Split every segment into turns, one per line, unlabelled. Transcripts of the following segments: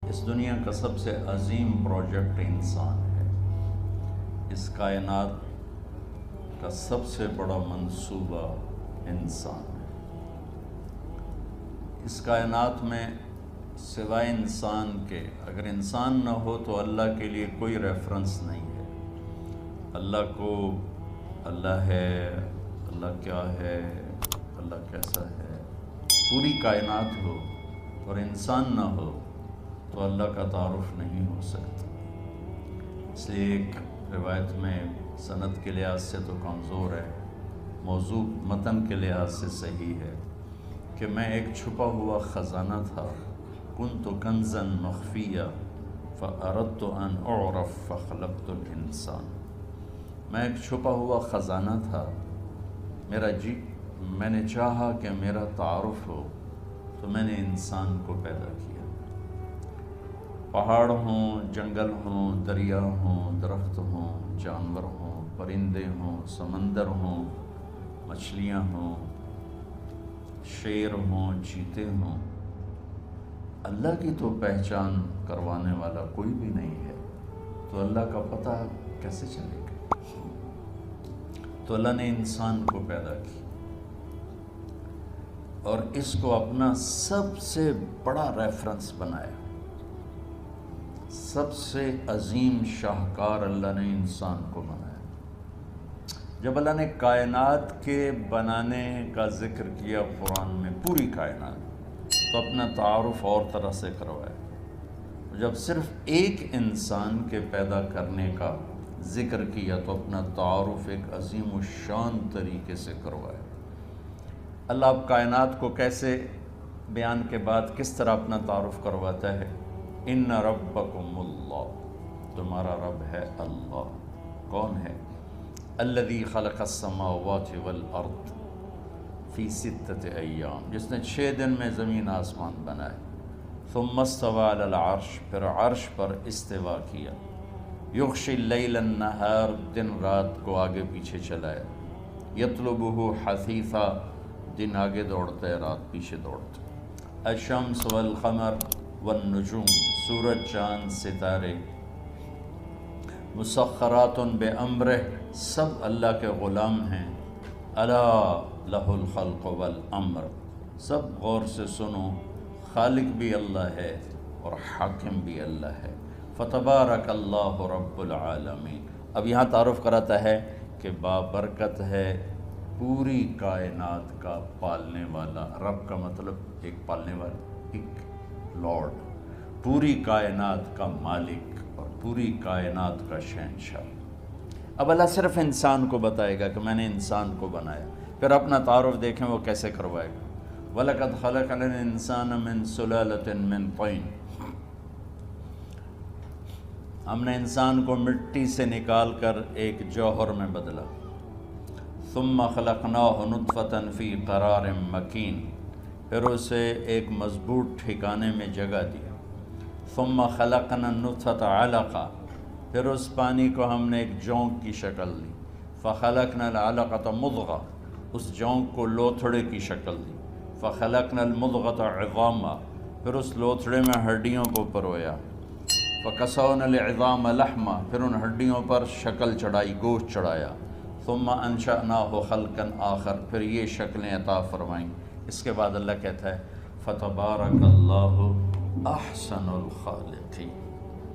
اس دنیا کا سب سے عظیم پروجیکٹ انسان ہے۔ اس کائنات کا سب سے بڑا منصوبہ انسان ہے۔ اس کائنات میں سوائے انسان کے اگر انسان نہ ہو تو اللہ کے لیے کوئی ریفرنس نہیں ہے۔ اللہ کو اللہ ہے، اللہ کیا ہے، اللہ کیسا ہے، پوری کائنات ہو اور انسان نہ ہو تو اللہ کا تعارف نہیں ہو سکتا۔ اس لیے ایک روایت میں سند کے لحاظ سے تو کمزور ہے، موضوع متن کے لحاظ سے صحیح ہے کہ میں ایک چھپا ہوا خزانہ تھا، کنت کنزا مخفیا فاردت ان اعرف فخلقت الانسان۔ میں ایک چھپا ہوا خزانہ تھا، میں نے چاہا کہ میرا تعارف ہو تو میں نے انسان کو پیدا کیا۔ پہاڑ ہوں، جنگل ہوں، دریا ہوں، درخت ہوں، جانور ہوں، پرندے ہوں، سمندر ہوں، مچھلیاں ہوں، شیر ہوں، چیتے ہوں، اللہ کی تو پہچان کروانے والا کوئی بھی نہیں ہے، تو اللہ کا پتہ کیسے چلے گا؟ تو اللہ نے انسان کو پیدا کی اور اس کو اپنا سب سے بڑا ریفرنس بنایا۔ سب سے عظیم شاہکار اللہ نے انسان کو بنایا۔ جب اللہ نے کائنات کے بنانے کا ذکر کیا قرآن میں، پوری کائنات، تو اپنا تعارف اور طرح سے کروایا۔ جب صرف ایک انسان کے پیدا کرنے کا ذکر کیا تو اپنا تعارف ایک عظیم الشان طریقے سے کروایا۔ اللہ اب کائنات کو کیسے بیان کے بعد کس طرح اپنا تعارف کرواتا ہے؟ ان ربکم اللہ، تمہارا رب ہے اللہ۔ کون ہے؟ الذی خلق السماوات والارض فی 6 ایام، جس نے 6 دن میں زمین آسمان بنائے۔ ثم استوى علی العرش، پھر عرش پر استوا کیا۔ یغشی اللیل النہار، دن رات کو آگے پیچھے چلایا۔ یطلبہ حثیثا، دن آگے دوڑتا ہے، رات پیچھے دوڑتا ہے۔ الشمس والقمر والنجوم، سورج، چاند، ستارے، مسخرات بامرہ، سب اللہ کے غلام ہیں۔ الا لہ الخلق والامر، سب غور سے سنو، خالق بھی اللہ ہے اور حاکم بھی اللہ ہے۔ فتبارک اللہ رب العالمین۔ اب یہاں تعارف کراتا ہے کہ بابرکت ہے، پوری کائنات کا پالنے والا۔ رب کا مطلب ایک پالنے والا، ایک لارڈ، پوری کائنات کا مالک اور پوری کائنات کا شہنشاہ۔ اب اللہ صرف انسان کو بتائے گا کہ میں نے انسان کو بنایا، پھر اپنا تعارف دیکھیں وہ کیسے کروائے گا۔ وَلَقَدْ خَلَقْنَا الْإِنسَانَ مِنْ سُلَالَةٍ مِنْ طِينٍ، ہم نے انسان کو مٹی سے نکال کر ایک جوہر میں بدلا۔ ثُمَّ خَلَقْنَاهُ نُطْفَةً فِي قَرَارٍ مَكِينٍ، پھر اسے ایک مضبوط ٹھکانے میں جگہ دی۔ ثم خلقنا النطفة علقہ، پھر اس پانی کو ہم نے ایک جونک کی شکل دی۔ فخلقنا العلقة مضغہ، اس جونک کو لوتھڑے کی شکل دی۔ فخلقنا المضغة عظاما، پھر اس لوتھڑے میں ہڈیوں کو پرویا۔ فکسونا العظام لحما، پھر ان ہڈیوں پر شکل چڑھائی، گوشت چڑھایا۔ ثم انشأناه خلقا آخر، پھر یہ شکلیں عطا فرمائیں۔ اس کے بعد اللہ کہتا ہے فتبارک اللہ احسن الخالقین۔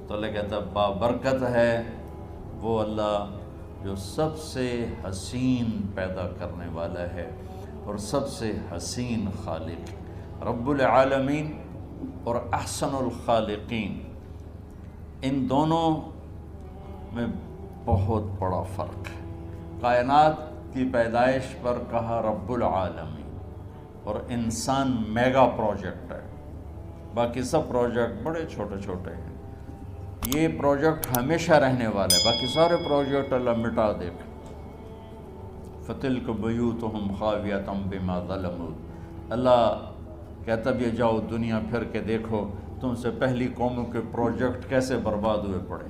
تو اللہ کہتا ہے بابرکت ہے وہ اللہ جو سب سے حسین پیدا کرنے والا ہے اور سب سے حسین خالق۔ رب العالمین اور احسن الخالقین، ان دونوں میں بہت بڑا فرق ہے۔ کائنات کی پیدائش پر کہا رب العالمین، اور انسان میگا پروجیکٹ ہے، باقی سب پروجیکٹ بڑے چھوٹے چھوٹے ہیں۔ یہ پروجیکٹ ہمیشہ رہنے والا ہے، باقی سارے پروجیکٹ اللہ مٹا دے گا۔ فَتِلْكَ بُيُوتُهُمْ خَاوِيَةً بِمَا ظَلَمُوا، اللہ کہتا بھی جاؤ دنیا پھر کے دیکھو تم سے پہلی قوموں کے پروجیکٹ کیسے برباد ہوئے پڑے۔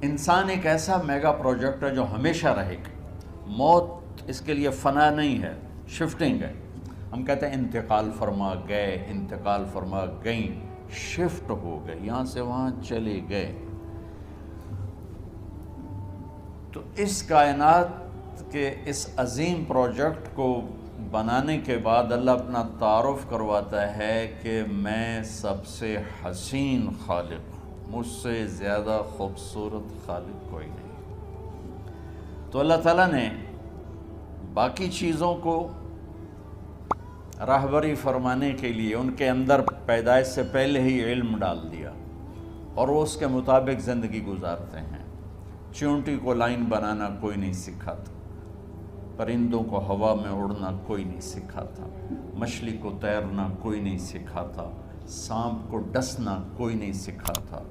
انسان ایک ایسا میگا پروجیکٹ ہے جو ہمیشہ رہے گا۔ موت اس کے لیے فنا نہیں ہے، شفٹنگ ہے۔ ہم کہتے ہیں انتقال فرما گئے، انتقال فرما گئیں، شفٹ ہو گئے، یہاں سے وہاں چلے گئے۔ تو اس کائنات کے اس عظیم پروجیکٹ کو بنانے کے بعد اللہ اپنا تعارف کرواتا ہے کہ میں سب سے حسین خالق ہوں، مجھ سے زیادہ خوبصورت خالق کوئی نہیں۔ تو اللہ تعالیٰ نے باقی چیزوں کو راہبری فرمانے کے لیے ان کے اندر پیدائش سے پہلے ہی علم ڈال دیا، اور وہ اس کے مطابق زندگی گزارتے ہیں۔ چونٹی کو لائن بنانا کوئی نہیں سکھاتا، پرندوں کو ہوا میں اڑنا کوئی نہیں سکھاتا، مچھلی کو تیرنا کوئی نہیں سکھاتا، سانپ کو ڈسنا کوئی نہیں سکھاتا،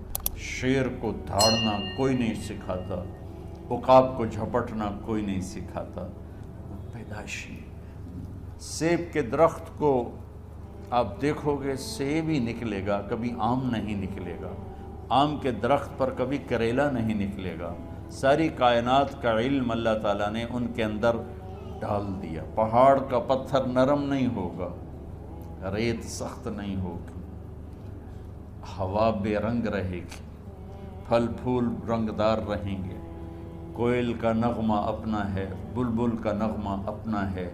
شیر کو دھاڑنا کوئی نہیں سکھاتا، عقاب کو جھپٹنا کوئی نہیں سکھاتا۔ پیدائشی سیب کے درخت کو آپ دیکھو گے سیب ہی نکلے گا، کبھی آم نہیں نکلے گا، آم کے درخت پر کبھی کریلا نہیں نکلے گا۔ ساری کائنات کا علم اللہ تعالیٰ نے ان کے اندر ڈال دیا۔ پہاڑ کا پتھر نرم نہیں ہوگا، ریت سخت نہیں ہوگی، ہوا بے رنگ رہے گی، پھل پھول رنگدار رہیں گے، کوئل کا نغمہ اپنا ہے، بلبل کا نغمہ اپنا ہے،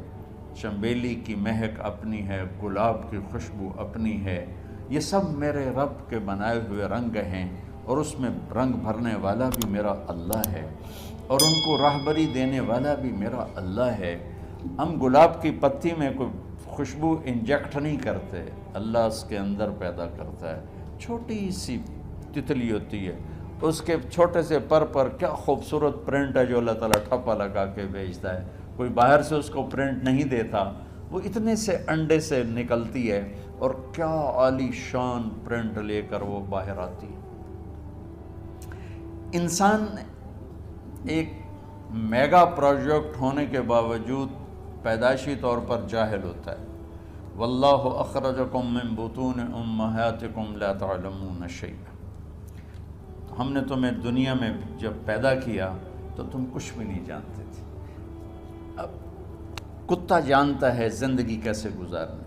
چنبیلی کی مہک اپنی ہے، گلاب کی خوشبو اپنی ہے۔ یہ سب میرے رب کے بنائے ہوئے رنگ ہیں، اور اس میں رنگ بھرنے والا بھی میرا اللہ ہے، اور ان کو راہبری دینے والا بھی میرا اللہ ہے۔ ہم گلاب کی پتی میں کوئی خوشبو انجیکٹ نہیں کرتے، اللہ اس کے اندر پیدا کرتا ہے۔ چھوٹی سی تتلی ہوتی ہے، اس کے چھوٹے سے پر کیا خوبصورت پرنٹ ہے جو اللہ تعالیٰ ٹھپا لگا کے بھیجتا ہے۔ کوئی باہر سے اس کو پرنٹ نہیں دیتا، وہ اتنے سے انڈے سے نکلتی ہے، اور کیا عالی شان پرنٹ لے کر وہ باہر آتی ہے۔ انسان ایک میگا پروجیکٹ ہونے کے باوجود پیدائشی طور پر جاہل ہوتا ہے۔ واللہ اخرجکم من بطون امہاتکم لا تعلمون شیئا، ہم نے تمہیں دنیا میں جب پیدا کیا تو تم کچھ بھی نہیں جانتے تھے۔ اب کتا جانتا ہے زندگی کیسے گزارنا،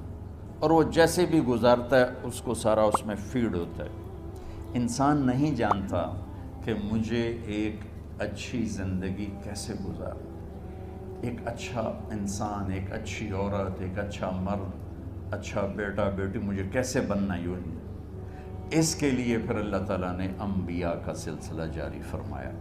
اور وہ جیسے بھی گزارتا ہے اس کو سارا اس میں فیڈ ہوتا ہے۔ انسان نہیں جانتا کہ مجھے ایک اچھی زندگی کیسے گزارنا، ایک اچھا انسان، ایک اچھی عورت، ایک اچھا مرد، اچھا بیٹا بیٹی مجھے کیسے بننا یوں ہی۔ اس کے لیے پھر اللہ تعالیٰ نے انبیاء کا سلسلہ جاری فرمایا،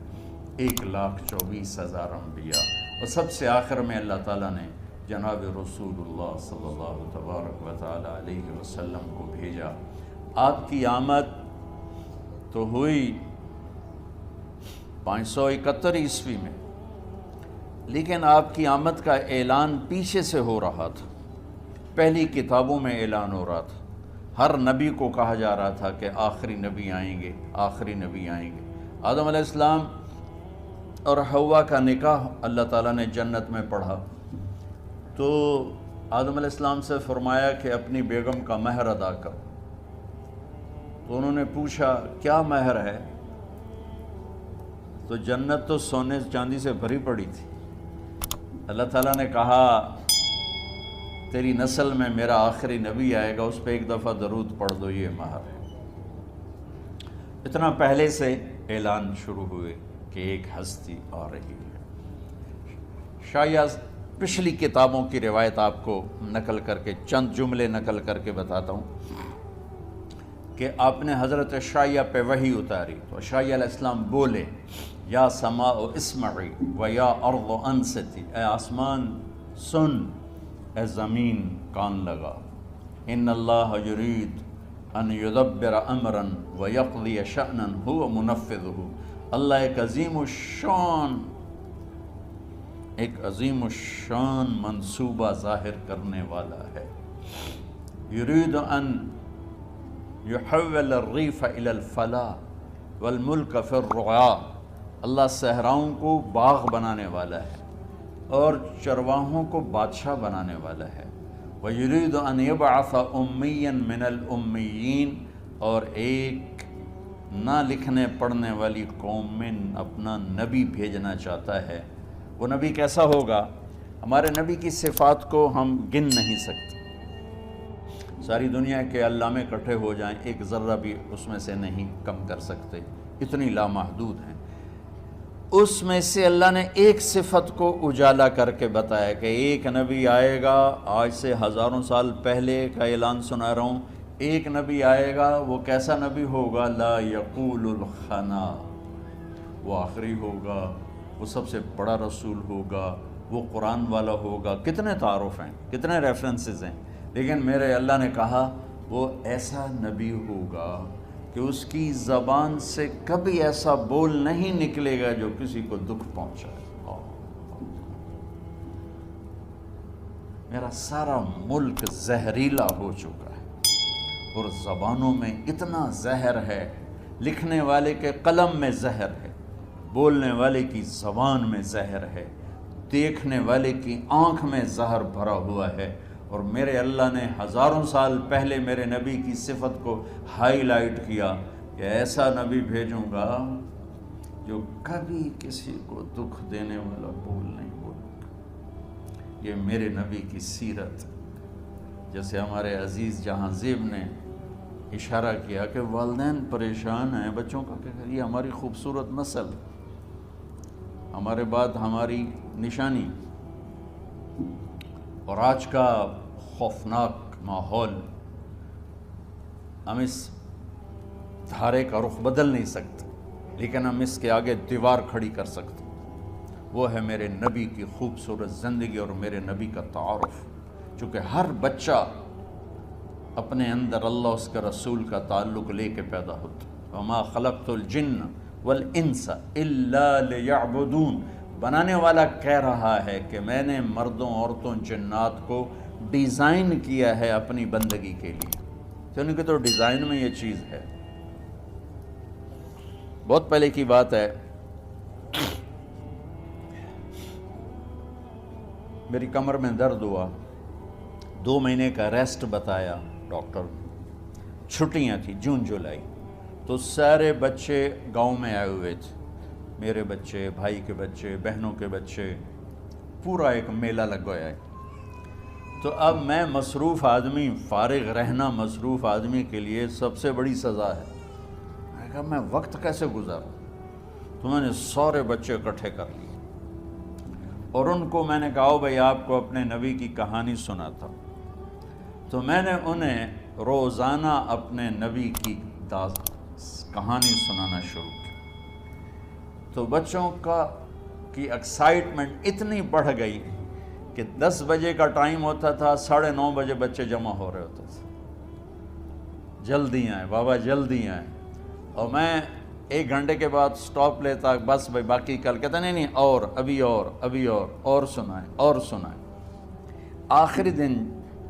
1,24,000 انبیاء، اور سب سے آخر میں اللہ تعالیٰ نے جناب رسول اللہ صلی اللہ تبارک و تعالیٰ علیہ وسلم کو بھیجا۔ آپ کی آمد تو ہوئی 571 عیسوی میں، لیکن آپ کی آمد کا اعلان پیچھے سے ہو رہا تھا، پہلی کتابوں میں اعلان ہو رہا تھا۔ ہر نبی کو کہا جا رہا تھا کہ آخری نبی آئیں گے، آخری نبی آئیں گے۔ آدم علیہ السلام اور حوا کا نکاح اللہ تعالیٰ نے جنت میں پڑھا، تو آدم علیہ السلام سے فرمایا کہ اپنی بیگم کا مہر ادا کرو۔ تو انہوں نے پوچھا کیا مہر ہے؟ تو جنت تو سونے چاندی سے بھری پڑی تھی۔ اللہ تعالیٰ نے کہا تیری نسل میں میرا آخری نبی آئے گا، اس پہ ایک دفعہ درود پڑھ دو، یہ مہر ہے۔ اتنا پہلے سے اعلان شروع ہوئے کہ ایک ہستی آ رہی ہے۔ شاید پچھلی کتابوں کی روایت آپ کو نقل کر کے چند جملے نقل کر کے بتاتا ہوں کہ آپ نے حضرت عشائیہ پہ وحی اتاری، تو عشائیہ علیہ السلام بولے یا سماء اسمعی و یا ارض انصتی، اے آسمان سن، اے زمین کان لگا، ان اللہ یرید ان یدبر امرا و یقضی شأنا هو منفذہ، اللہ ایک عظیم الشان منصوبہ ظاہر کرنے والا ہے۔ یرید ان یحول الریف الی الفلاح والملک فی الرعاء، اللہ صحراؤں کو باغ بنانے والا ہے اور چرواہوں کو بادشاہ بنانے والا ہے۔ وَيُرِيدُ أَن يَبْعَثَ أُمِّيًّا مِّنَ الْأُمِّيِّينَ، اور ایک نہ لکھنے پڑھنے والی قوم میں اپنا نبی بھیجنا چاہتا ہے۔ وہ نبی کیسا ہوگا؟ ہمارے نبی کی صفات کو ہم گن نہیں سکتے، ساری دنیا کے علامے اکٹھے ہو جائیں ایک ذرہ بھی اس میں سے نہیں کم کر سکتے، اتنی لامحدود ہیں۔ اس میں سے اللہ نے ایک صفت کو اجالا کر کے بتایا کہ ایک نبی آئے گا، آج سے ہزاروں سال پہلے کا اعلان سنا رہا ہوں، ایک نبی آئے گا، وہ کیسا نبی ہوگا؟ لا یقول الخنا، وہ آخری ہوگا، وہ سب سے بڑا رسول ہوگا، وہ قرآن والا ہوگا۔ کتنے تعارف ہیں، کتنے ریفرنسز ہیں، لیکن میرے اللہ نے کہا وہ ایسا نبی ہوگا کہ اس کی زبان سے کبھی ایسا بول نہیں نکلے گا جو کسی کو دکھ پہنچائے۔ میرا سارا ملک زہریلا ہو چکا ہے اور زبانوں میں اتنا زہر ہے، لکھنے والے کے قلم میں زہر ہے، بولنے والے کی زبان میں زہر ہے، دیکھنے والے کی آنکھ میں زہر بھرا ہوا ہے۔ اور میرے اللہ نے ہزاروں سال پہلے میرے نبی کی صفت کو ہائی لائٹ کیا کہ ایسا نبی بھیجوں گا جو کبھی کسی کو دکھ دینے والا بول نہیں بولے گا۔ یہ میرے نبی کی سیرت، جیسے ہمارے عزیز جہاں زیب نے اشارہ کیا کہ والدین پریشان ہیں بچوں کا، کہ یہ ہماری خوبصورت نسل، ہمارے بعد ہماری نشانی، اور آج کا خوفناک ماحول، ہم اس دھارے کا رخ بدل نہیں سکتے، لیکن ہم اس کے آگے دیوار کھڑی کر سکتے، وہ ہے میرے نبی کی خوبصورت زندگی اور میرے نبی کا تعارف۔ چونکہ ہر بچہ اپنے اندر اللہ اس کے رسول کا تعلق لے کے پیدا ہوتا۔ وما خلقت الجن والانس الا لیعبدون، بنانے والا کہہ رہا ہے کہ میں نے مردوں عورتوں جنات کو ڈیزائن کیا ہے اپنی بندگی کے لیے، یعنی کہ تو ڈیزائن میں یہ چیز ہے۔ بہت پہلے کی بات ہے، میری کمر میں درد ہوا، 2 مہینے کا ریسٹ بتایا ڈاکٹر، چھٹیاں تھیں جون جولائی، تو سارے بچے گاؤں میں آئے ہوئے تھے، میرے بچے، بھائی کے بچے، بہنوں کے بچے، پورا ایک میلہ لگ گیا ہے۔ تو اب میں مصروف آدمی، فارغ رہنا مصروف آدمی کے لیے سب سے بڑی سزا ہے۔ میں کہا میں وقت کیسے گزاروں؟ تو میں نے سارے بچے اکٹھے کر لیے اور ان کو میں نے کہا بھائی آپ کو اپنے نبی کی کہانی سناتا ہوں۔ تو میں نے انہیں روزانہ اپنے نبی کی کہانی سنانا شروع کی، تو بچوں کی ایکسائٹمنٹ اتنی بڑھ گئی کہ 10 بجے کا ٹائم ہوتا تھا، 9:30 بجے بچے جمع ہو رہے ہوتے تھے، جلدی آئیں بابا جلدی آئیں، اور میں 1 گھنٹے کے بعد سٹاپ لیتا، بس بھائی باقی کل، کہتا نہیں اور ابھی اور سنائیں۔ آخری دن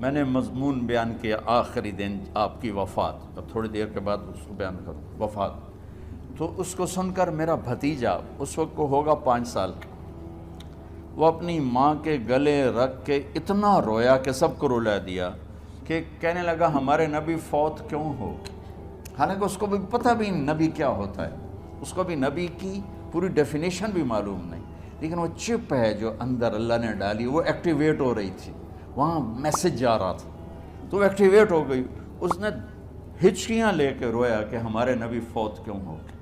میں نے مضمون بیان کیا، آخری دن آپ کی وفات، اب تھوڑی دیر کے بعد اس کو بیان کروں، وفات۔ تو اس کو سن کر میرا بھتیجا، اس وقت کو ہوگا 5 سال کا، وہ اپنی ماں کے گلے رکھ کے اتنا رویا کہ سب کو رلا دیا، کہ کہنے لگا ہمارے نبی فوت کیوں ہو؟ حالانکہ اس کو بھی پتہ بھی نبی کیا ہوتا ہے، اس کو بھی نبی کی پوری ڈیفینیشن بھی معلوم نہیں، لیکن وہ چپ ہے جو اندر اللہ نے ڈالی، وہ ایکٹیویٹ ہو رہی تھی، وہاں میسج جا رہا تھا، تو وہ ایکٹیویٹ ہو گئی، اس نے ہچکیاں لے کے رویا کہ ہمارے نبی فوت کیوں ہو گئے۔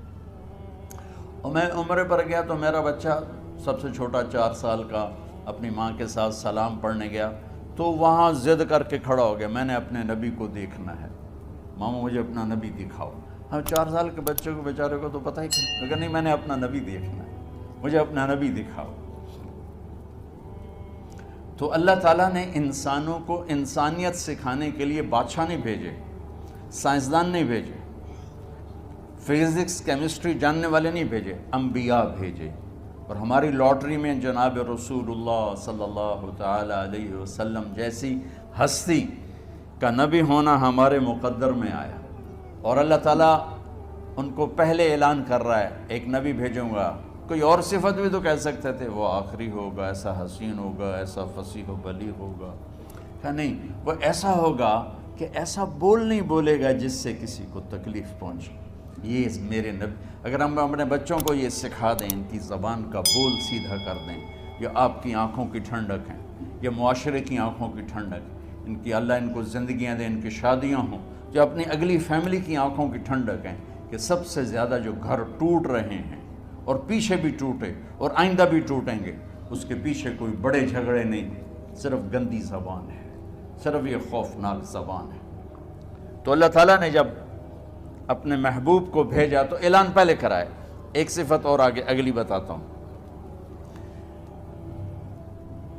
اور میں عمرے پر گیا تو میرا بچہ سب سے چھوٹا 4 سال کا اپنی ماں کے ساتھ سلام پڑھنے گیا، تو وہاں ضد کر کے کھڑا ہو گیا، میں نے اپنے نبی کو دیکھنا ہے، ماما مجھے اپنا نبی دکھاؤ۔ ہم 4 سال کے بچے کو بیچارے کو تو پتہ ہی لیکن نہیں، میں نے اپنا نبی دیکھنا ہے، مجھے اپنا نبی دکھاؤ۔ تو اللہ تعالیٰ نے انسانوں کو انسانیت سکھانے کے لیے بادشاہ نہیں بھیجے، سائنسدان نہیں بھیجے، فزکس کیمسٹری جاننے والے نہیں بھیجے، انبیاء بھیجے۔ اور ہماری لاٹری میں جناب رسول اللہ صلی اللہ تعالی علیہ وسلم جیسی ہستی کا نبی ہونا ہمارے مقدر میں آیا، اور اللہ تعالیٰ ان کو پہلے اعلان کر رہا ہے ایک نبی بھیجوں گا۔ کوئی اور صفت بھی تو کہہ سکتے تھے، وہ آخری ہوگا، ایسا حسین ہوگا، ایسا فصیح و بلیغ ہوگا، کہ نہیں، وہ ایسا ہوگا کہ ایسا بول نہیں بولے گا جس سے کسی کو تکلیف پہنچے۔ یہ میرے نبی، اگر ہم اپنے بچوں کو یہ سکھا دیں، ان کی زبان کا بول سیدھا کر دیں، یہ آپ کی آنکھوں کی ٹھنڈک ہے، یہ معاشرے کی آنکھوں کی ٹھنڈک ہے، ان کی اللہ ان کو زندگیاں دیں، ان کی شادیاں ہوں، جو اپنی اگلی فیملی کی آنکھوں کی ٹھنڈک ہیں کہ سب سے زیادہ جو گھر ٹوٹ رہے ہیں اور پیچھے بھی ٹوٹے اور آئندہ بھی ٹوٹیں گے، اس کے پیچھے کوئی بڑے جھگڑے نہیں، صرف گندی زبان ہے، صرف یہ خوفناک زبان ہے۔ تو اللہ تعالیٰ نے جب اپنے محبوب کو بھیجا تو اعلان پہلے کرائے۔ ایک صفت اور آگے اگلی بتاتا ہوں۔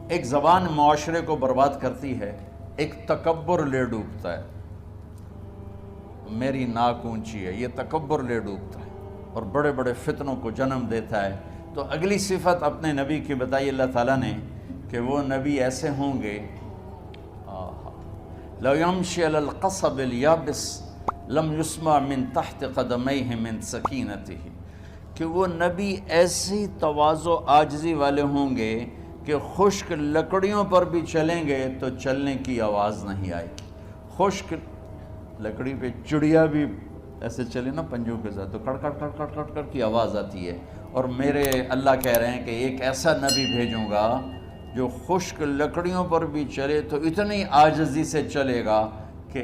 ایک زبان معاشرے کو برباد کرتی ہے، ایک تکبر لے ڈوبتا ہے، میری ناک اونچی ہے، یہ تکبر لے ڈوبتا ہے اور بڑے بڑے فتنوں کو جنم دیتا ہے۔ تو اگلی صفت اپنے نبی کی بتائی اللہ تعالیٰ نے کہ وہ نبی ایسے ہوں گے، لو یمشی علی القصب الیابس لم یسمع من تحت قدمیہ من سکینتہ، کہ وہ نبی ایسی تواضع عاجزی والے ہوں گے کہ خشک لکڑیوں پر بھی چلیں گے تو چلنے کی آواز نہیں آئے گی۔ خشک لکڑی پہ چڑیا بھی ایسے چلے نا پنجوں کے ساتھ تو کڑ کڑ کڑ کڑ کڑ کڑ کی آواز آتی ہے، اور میرے اللہ کہہ رہے ہیں کہ ایک ایسا نبی بھیجوں گا جو خشک لکڑیوں پر بھی چلے تو اتنی عاجزی سے چلے گا کہ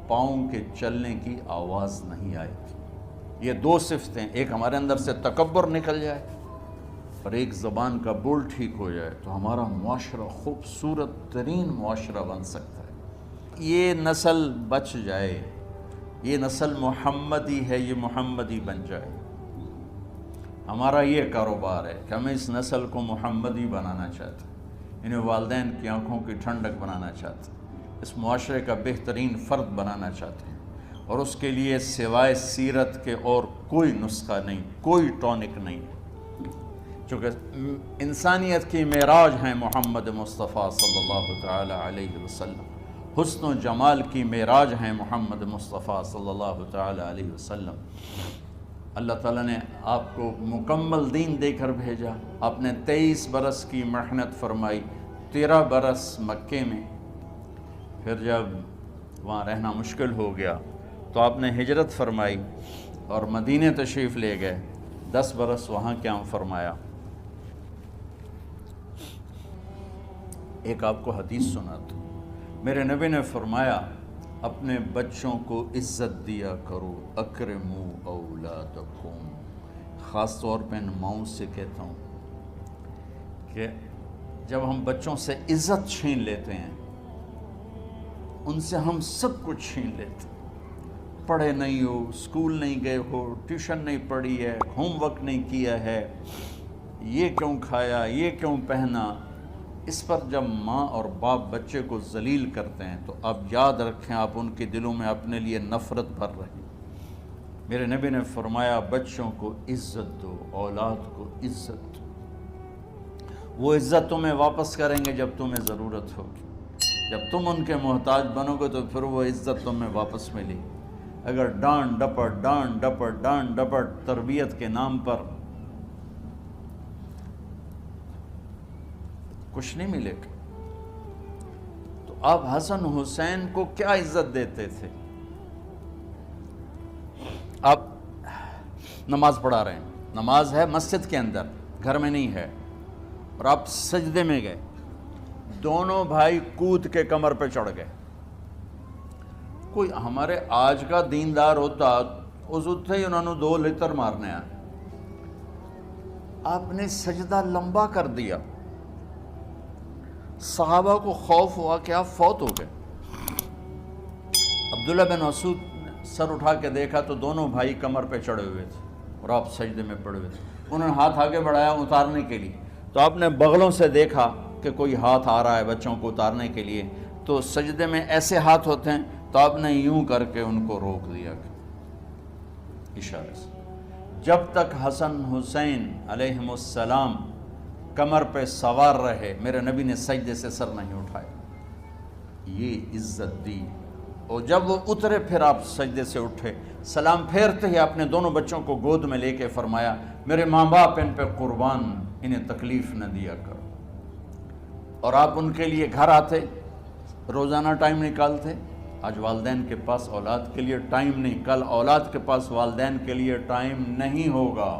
پاؤں کے چلنے کی آواز نہیں آئے گی۔ یہ دو صفتیں، ایک ہمارے اندر سے تکبر نکل جائے اور ایک زبان کا بول ٹھیک ہو جائے تو ہمارا معاشرہ خوبصورت ترین معاشرہ بن سکتا ہے۔ یہ نسل بچ جائے، یہ نسل محمدی ہے، یہ محمدی بن جائے۔ ہمارا یہ کاروبار ہے کہ ہم اس نسل کو محمدی بنانا چاہتے ہیں، انہیں والدین کی آنکھوں کی ٹھنڈک بنانا چاہتے ہیں، اس معاشرے کا بہترین فرد بنانا چاہتے ہیں، اور اس کے لیے سوائے سیرت کے اور کوئی نسخہ نہیں، کوئی ٹونک نہیں، چونکہ انسانیت کی معراج ہیں محمد مصطفیٰ صلی اللہ تعالی علیہ وسلم، حسن و جمال کی معراج ہیں محمد مصطفیٰ صلی اللہ تعالی علیہ وسلم۔ اللہ تعالیٰ نے آپ کو مکمل دین دے کر بھیجا، آپ نے 23 برس کی محنت فرمائی، 13 برس مکے میں، پھر جب وہاں رہنا مشکل ہو گیا تو آپ نے ہجرت فرمائی اور مدینے تشریف لے گئے، 10 برس وہاں قیام فرمایا۔ ایک آپ کو حدیث سناتا ہوں، میرے نبی نے فرمایا اپنے بچوں کو عزت دیا کرو، اکرموا اولادکم، خاص طور پہ ان ماؤں سے کہتا ہوں کہ جب ہم بچوں سے عزت چھین لیتے ہیں، ان سے ہم سب کچھ چھین لیتے ہیں۔ پڑھے نہیں ہو، اسکول نہیں گئے ہو، ٹیوشن نہیں پڑھی ہے، ہوم ورک نہیں کیا ہے، یہ کیوں کھایا، یہ کیوں پہنا، اس پر جب ماں اور باپ بچے کو ذلیل کرتے ہیں تو آپ یاد رکھیں آپ ان کے دلوں میں اپنے لیے نفرت بھر رہے ہیں۔ میرے نبی نے فرمایا بچوں کو عزت دو، اولاد کو عزت دو، وہ عزت تمہیں واپس کریں گے جب تمہیں ضرورت ہوگی، جب تم ان کے محتاج بنو گے تو پھر وہ عزت تمہیں واپس ملے گی۔ اگر ڈانٹ ڈپٹ تربیت کے نام پر کچھ نہیں ملے گا۔ تو آپ حسن حسین کو کیا عزت دیتے تھے؟ آپ نماز پڑھا رہے ہیں، نماز ہے مسجد کے اندر، گھر میں نہیں ہے، اور آپ سجدے میں گئے، دونوں بھائی کود کے کمر پہ چڑھ گئے۔ کوئی ہمارے آج کا دیندار ہوتا اس اٹھتے ہی انہوں نے 2 لتر مارنے آئے، آپ نے سجدہ لمبا کر دیا، صحابہ کو خوف ہوا کہ آپ فوت ہو گئے۔ عبداللہ بن مسعود نے سر اٹھا کے دیکھا تو دونوں بھائی کمر پہ چڑھے ہوئے تھے اور آپ سجدے میں پڑے ہوئے تھے۔ انہوں نے ہاتھ آگے بڑھایا اتارنے کے لیے، تو آپ نے بغلوں سے دیکھا کہ کوئی ہاتھ آ رہا ہے بچوں کو اتارنے کے لیے، تو سجدے میں ایسے ہاتھ ہوتے ہیں تو آپ نے یوں کر کے ان کو روک دیا اشارے سے۔ جب تک حسن حسین علیہم السلام کمر پہ سوار رہے میرے نبی نے سجدے سے سر نہیں اٹھایا، یہ عزت دی۔ اور جب وہ اترے پھر آپ سجدے سے اٹھے، سلام پھیرتے ہی آپ نے دونوں بچوں کو گود میں لے کے فرمایا میرے ماں باپ ان پہ قربان، انہیں تکلیف نہ دیا کرو۔ اور آپ ان کے لیے گھر آتے، روزانہ ٹائم نکالتے۔ آج والدین کے پاس اولاد کے لیے ٹائم نہیں، کل اولاد کے پاس والدین کے لیے ٹائم نہیں ہوگا۔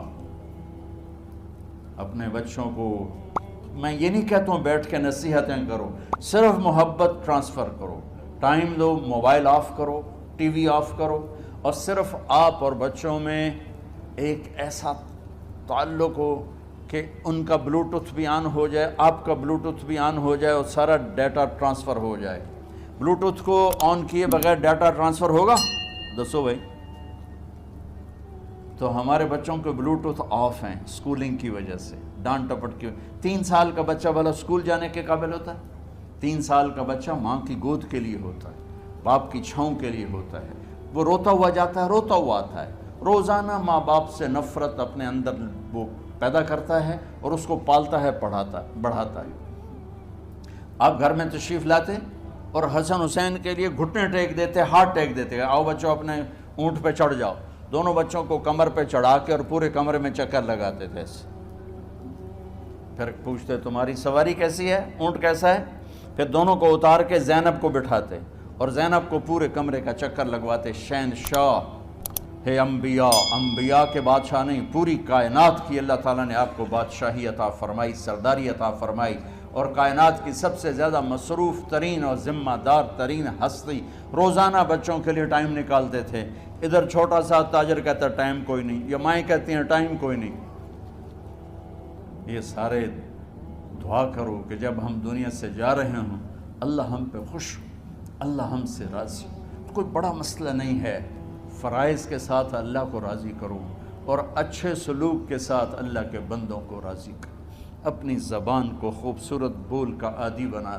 اپنے بچوں کو میں یہ نہیں کہتا ہوں بیٹھ کے نصیحتیں کرو، صرف محبت ٹرانسفر کرو، ٹائم دو، موبائل آف کرو، ٹی وی آف کرو، اور صرف آپ اور بچوں میں ایک ایسا تعلق ہو کہ ان کا بلوٹوتھ بھی آن ہو جائے، آپ کا بلوٹوتھ بھی آن ہو جائے اور سارا ڈیٹا ٹرانسفر ہو جائے۔ بلوٹوتھ کو آن کیے بغیر ڈیٹا ٹرانسفر ہوگا؟ دسو بھائی۔ تو ہمارے بچوں کے بلوٹوتھ آف ہیں سکولنگ کی وجہ سے، ڈانٹ ٹپٹ کی۔ 3 سال کا بچہ بھلا سکول جانے کے قابل ہوتا ہے؟ 3 سال کا بچہ ماں کی گود کے لیے ہوتا ہے، باپ کی چھاؤں کے لیے ہوتا ہے، وہ روتا ہوا جاتا ہے، روتا ہوا آتا ہے، روزانہ ماں باپ سے نفرت اپنے اندر وہ پیدا کرتا ہے اور اس کو پالتا ہے، بڑھاتا ہے۔ آپ گھر میں تشریف لاتے اور حسن حسین کے لیے گھٹنے ٹیک دیتے، ہاتھ ٹیک دیتے، آؤ بچوں اپنے اونٹ پہ چڑھ جاؤ، دونوں بچوں کو کمر پہ چڑھا کے اور پورے کمرے میں چکر لگاتے تھے ایسے۔ پھر پوچھتے تمہاری سواری کیسی ہے، اونٹ کیسا ہے؟ پھر دونوں کو اتار کے زینب کو بٹھاتے اور زینب کو پورے کمرے کا چکر لگواتے۔ شہنشاہ ہے انبیاء، انبیاء کے بادشاہ نہیں، پوری کائنات کی اللہ تعالیٰ نے آپ کو بادشاہی عطا فرمائی، سرداری عطا فرمائی، اور کائنات کی سب سے زیادہ مصروف ترین اور ذمہ دار ترین ہستی روزانہ بچوں کے لیے ٹائم نکالتے تھے۔ ادھر چھوٹا سا تاجر کہتا ہے ٹائم کوئی نہیں، یا مائیں کہتی ہیں ٹائم کوئی نہیں۔ یہ سارے دعا کرو کہ جب ہم دنیا سے جا رہے ہوں اللہ ہم پہ خوش ہو، اللہ ہم سے راضی ہو۔ کوئی بڑا مسئلہ نہیں ہے، فرائض کے ساتھ اللہ کو راضی کرو اور اچھے سلوک کے ساتھ اللہ کے بندوں کو راضی کرو۔ اپنی زبان کو خوبصورت بول کا عادی بنا،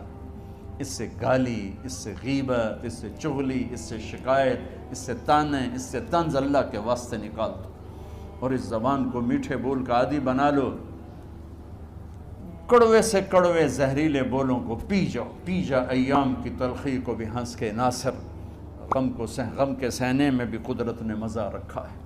اس سے گالی، اس سے غیبت، اس سے چغلی، اس سے شکایت، اس سے تانے، اس سے طنز اللہ کے واسطے نکال دو، اور اس زبان کو میٹھے بول کا عادی بنا لو۔ کڑوے سے کڑوے زہریلے بولوں کو پی جا ایام کی تلخی کو بھی ہنس کے ناصر، غم کے سہنے میں بھی قدرت نے مزہ رکھا ہے۔